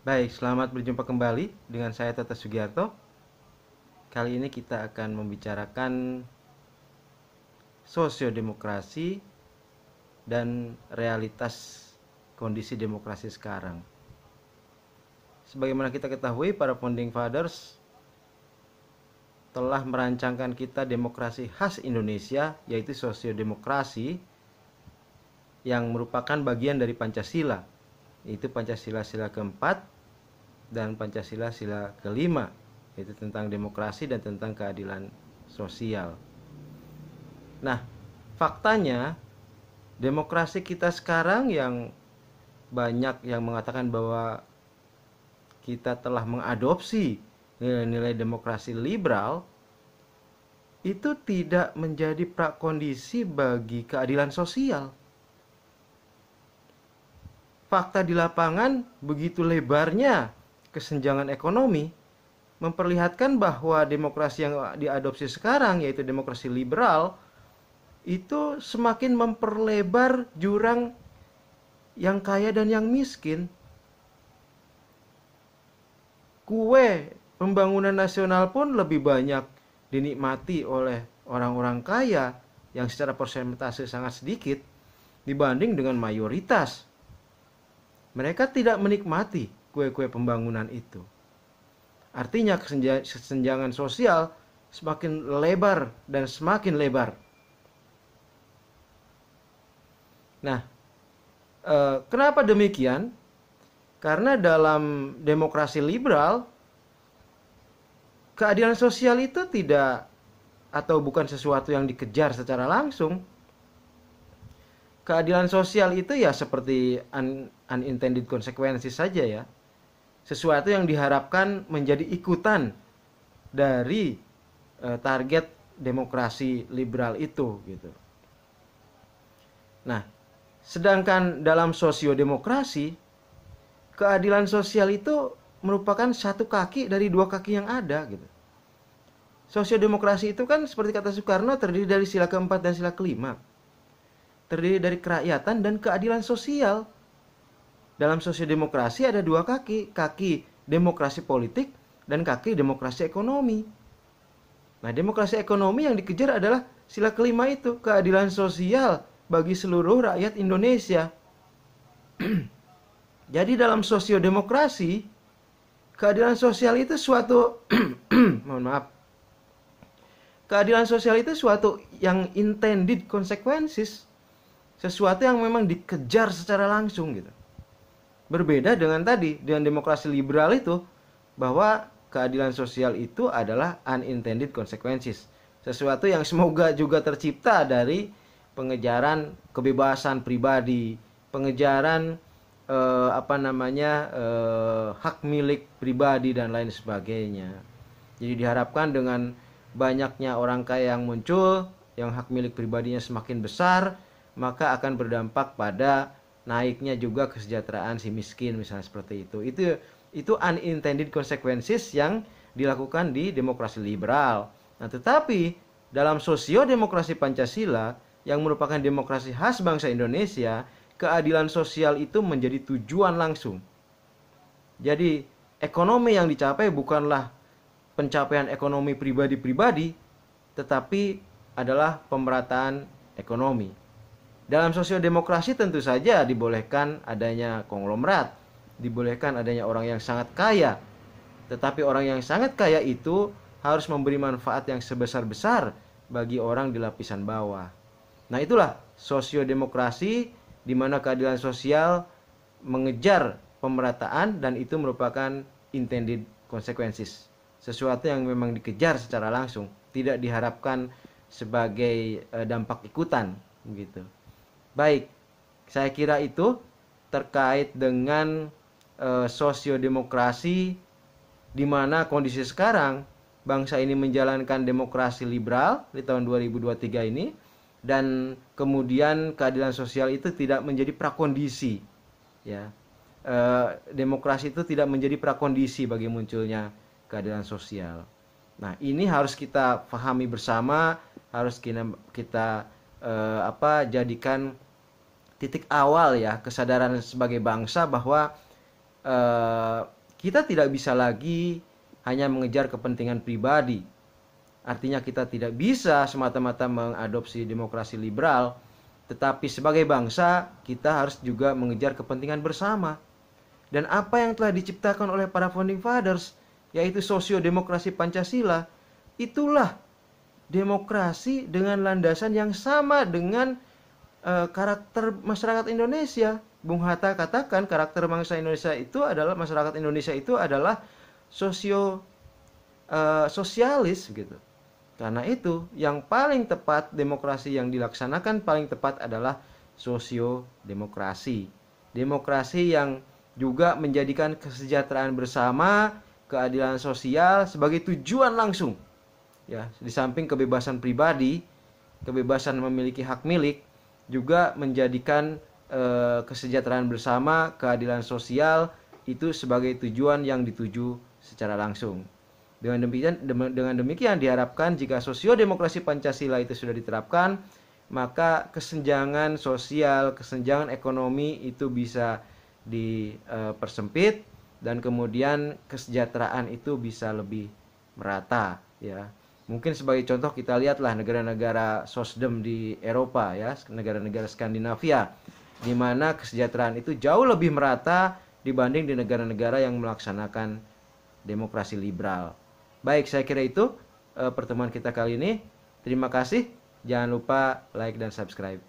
Baik, selamat berjumpa kembali dengan saya Tata Sugiarto. Kali ini kita akan membicarakan sosiodemokrasi dan realitas kondisi demokrasi sekarang. Sebagaimana kita ketahui, para founding fathers telah merancangkan kita demokrasi khas Indonesia, yaitu sosiodemokrasi yang merupakan bagian dari Pancasila, yaitu Pancasila sila keempat dan Pancasila sila kelima, yaitu tentang demokrasi dan tentang keadilan sosial. Nah, faktanya demokrasi kita sekarang yang banyak yang mengatakan bahwa kita telah mengadopsi nilai-nilai demokrasi liberal, itu tidak menjadi prakondisi bagi keadilan sosial. Fakta di lapangan begitu lebarnya kesenjangan ekonomi memperlihatkan bahwa demokrasi yang diadopsi sekarang, yaitu demokrasi liberal, itu semakin memperlebar jurang yang kaya dan yang miskin. Kue pembangunan nasional pun lebih banyak dinikmati oleh orang-orang kaya yang secara persentase sangat sedikit dibanding dengan mayoritas. Mereka tidak menikmati kue-kue pembangunan itu. Artinya kesenjangan sosial semakin lebar dan semakin lebar. Nah, kenapa demikian? Karena dalam demokrasi liberal, keadilan sosial itu tidak atau bukan sesuatu yang dikejar secara langsung. Keadilan sosial itu ya seperti unintended consequences saja ya. Sesuatu yang diharapkan menjadi ikutan dari target demokrasi liberal itu gitu. Nah, sedangkan dalam sosiodemokrasi, keadilan sosial itu merupakan satu kaki dari dua kaki yang ada gitu. Sosiodemokrasi itu kan seperti kata Soekarno terdiri dari sila keempat dan sila kelima. Terdiri dari kerakyatan dan keadilan sosial. Dalam sosiodemokrasi ada dua kaki, kaki demokrasi politik dan kaki demokrasi ekonomi. Nah, demokrasi ekonomi yang dikejar adalah sila kelima itu, keadilan sosial bagi seluruh rakyat Indonesia. Jadi dalam sosiodemokrasi, keadilan sosial itu suatu mohon maaf. Keadilan sosial itu suatu yang intended consequences, sesuatu yang memang dikejar secara langsung gitu. Berbeda dengan tadi, dengan demokrasi liberal itu, bahwa keadilan sosial itu adalah unintended consequences, sesuatu yang semoga juga tercipta dari pengejaran kebebasan pribadi, pengejaran hak milik pribadi dan lain sebagainya. Jadi diharapkan dengan banyaknya orang kaya yang muncul, yang hak milik pribadinya semakin besar, maka akan berdampak pada naiknya juga kesejahteraan si miskin, misalnya seperti itu. Itu unintended consequences yang dilakukan di demokrasi liberal. Nah, tetapi dalam sosiodemokrasi Pancasila yang merupakan demokrasi khas bangsa Indonesia, keadilan sosial itu menjadi tujuan langsung. Jadi ekonomi yang dicapai bukanlah pencapaian ekonomi pribadi-pribadi, tetapi adalah pemerataan ekonomi. Dalam sosiodemokrasi tentu saja dibolehkan adanya konglomerat, dibolehkan adanya orang yang sangat kaya. Tetapi orang yang sangat kaya itu harus memberi manfaat yang sebesar-besar bagi orang di lapisan bawah. Nah, itulah sosiodemokrasi di mana keadilan sosial mengejar pemerataan dan itu merupakan intended consequences. Sesuatu yang memang dikejar secara langsung, tidak diharapkan sebagai dampak ikutan begitu. Baik, saya kira itu terkait dengan sosiodemokrasi di mana kondisi sekarang bangsa ini menjalankan demokrasi liberal di tahun 2023 ini, dan kemudian keadilan sosial itu tidak menjadi prakondisi ya. Demokrasi itu tidak menjadi prakondisi bagi munculnya keadilan sosial. Nah, ini harus kita pahami bersama, harus kita jadikan titik awal ya kesadaran sebagai bangsa bahwa kita tidak bisa lagi hanya mengejar kepentingan pribadi. Artinya kita tidak bisa semata-mata mengadopsi demokrasi liberal, tetapi sebagai bangsa kita harus juga mengejar kepentingan bersama. Dan apa yang telah diciptakan oleh para founding fathers, yaitu sosiodemokrasi Pancasila, itulah demokrasi dengan landasan yang sama dengan karakter masyarakat Indonesia. Bung Hatta katakan karakter bangsa Indonesia itu adalah, masyarakat Indonesia itu adalah sosialis gitu. Karena itu yang paling tepat, demokrasi yang dilaksanakan paling tepat adalah sosiodemokrasi. Demokrasi yang juga menjadikan kesejahteraan bersama, keadilan sosial sebagai tujuan langsung. Ya, di samping kebebasan pribadi, kebebasan memiliki hak milik, juga menjadikan kesejahteraan bersama, keadilan sosial itu sebagai tujuan yang dituju secara langsung. Dengan demikian diharapkan jika sosiodemokrasi Pancasila itu sudah diterapkan, maka kesenjangan sosial, kesenjangan ekonomi itu bisa dipersempit, dan kemudian kesejahteraan itu bisa lebih merata, ya. Mungkin sebagai contoh kita lihatlah negara-negara sosdem di Eropa, ya, negara-negara Skandinavia, di mana kesejahteraan itu jauh lebih merata dibanding di negara-negara yang melaksanakan demokrasi liberal. Baik, saya kira itu pertemuan kita kali ini. Terima kasih. Jangan lupa like dan subscribe.